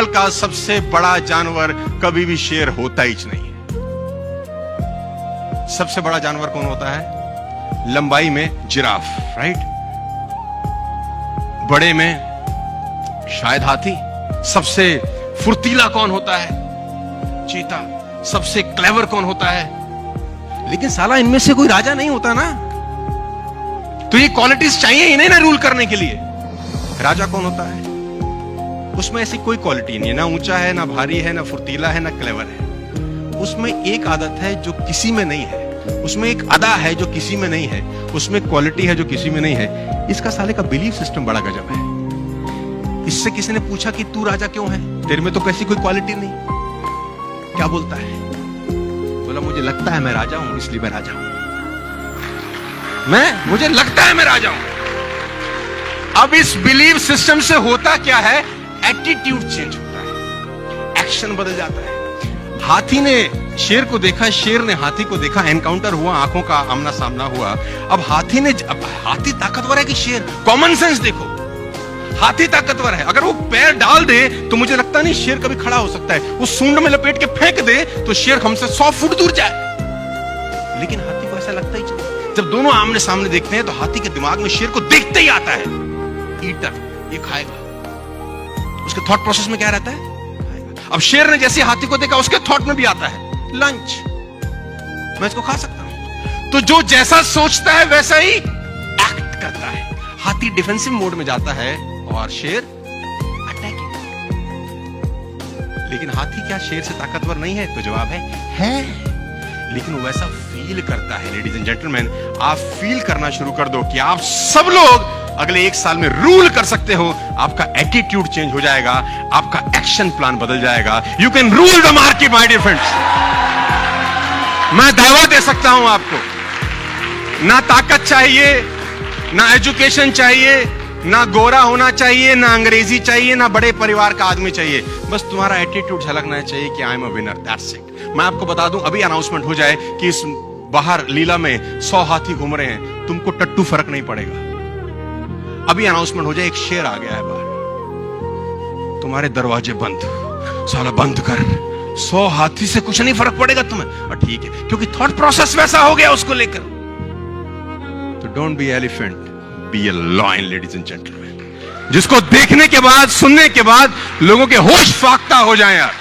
जंगल का सबसे बड़ा जानवर कभी भी शेर होता ही नहीं है। सबसे बड़ा जानवर कौन होता है? लंबाई में जिराफ, राइट? बड़े में शायद हाथी। सबसे फुर्तीला कौन होता है? चीता। सबसे क्लेवर कौन होता है? लेकिन साला इनमें से कोई राजा नहीं होता ना, तो ये क्वालिटीज चाहिए ही नहीं ना रूल करने के लिए। राजा कौन होता है? उसमें ऐसी कोई क्वालिटी नहीं है, ना ऊंचा है, ना भारी है, ना फुर्तीला है, ना क्लेवर है। उसमें एक आदत है जो किसी में नहीं है, उसमें एक अदा है जो किसी में नहीं है, उसमें क्वालिटी है जो किसी में नहीं है। इसका साले का बिलीफ सिस्टम बड़ा गजब है। इससे किसी ने पूछा कि तू राजा क्यों है, तेरे में तो कैसी कोई क्वालिटी नहीं। क्या बोलता है? बोला मुझे लगता है मैं राजा हूं, इसलिए मैं राजा हूं। मुझे लगता है मैं राजा हूं। अब इस बिलीफ सिस्टम से होता क्या है? एटीट्यूड चेंज होता है, एक्शन बदल जाता है। हाथी ने शेर को देखा, शेर ने हाथी को देखा, एनकाउंटर हुआ, आंखों का आमना सामना हुआ। अब हाथी ताकतवर है कि शेर? कॉमन सेंस देखो, हाथी ताकतवर है। अगर वो पैर डाल दे तो मुझे लगता नहीं शेर कभी खड़ा हो सकता है। वो सूंड में लपेट के फेंक दे तो शेर हमसे 100 फुट दूर जाए। लेकिन हाथी को ऐसा लगता ही नहीं। जब दोनों आमने सामने देखते हैं तो हाथी के दिमाग में शेर को देखते ही आता है, ईटर, ये खाएगा। उसके थॉट प्रोसेस में क्या रहता है? अब शेर ने जैसे हाथी को देखा, उसके थॉट में भी आता है लंच, मैं इसको खा सकता हूं। तो जो जैसा सोचता है वैसा ही एक्ट करता है। हाथी डिफेंसिव मोड में जाता है और शेर अटैकिंग। लेकिन हाथी क्या शेर से ताकतवर नहीं है? तो जवाब है। लेकिन वो वैसा फील करता है। लेडीज एंड जेंटलमैन, आप फील करना शुरू कर दो कि आप सब लोग अगले 1 साल में रूल कर सकते हो। आपका एटीट्यूड चेंज हो जाएगा, आपका एक्शन प्लान बदल जाएगा। You can rule the market my dear friends. मैं दावा दे सकता हूं आपको, ना ताकत चाहिए, ना एजुकेशन चाहिए, ना गोरा होना चाहिए, ना अंग्रेजी चाहिए, ना बड़े परिवार का आदमी चाहिए। बस तुम्हारा एटीट्यूड झलकना चाहिए कि I am a winner, that's it. मैं आपको बता दूं, अभी अनाउंसमेंट हो जाए कि इस बाहर लीला में 100 हाथी घूम रहे हैं, तुमको टट्टू फर्क नहीं पड़ेगा। अभी अनाउंसमेंट हो जाए एक शेर आ गया है बाहर, तुम्हारे दरवाजे बंद, साला बंद कर, 100 हाथी से कुछ नहीं फर्क पड़ेगा तुम्हें। और ठीक है, क्योंकि थॉट प्रोसेस वैसा हो गया उसको लेकर। तो don't be elephant, be a lion, ladies and gentleman, जिसको देखने के बाद, सुनने के बाद लोगों के होश फाख्ता हो जाएं यार।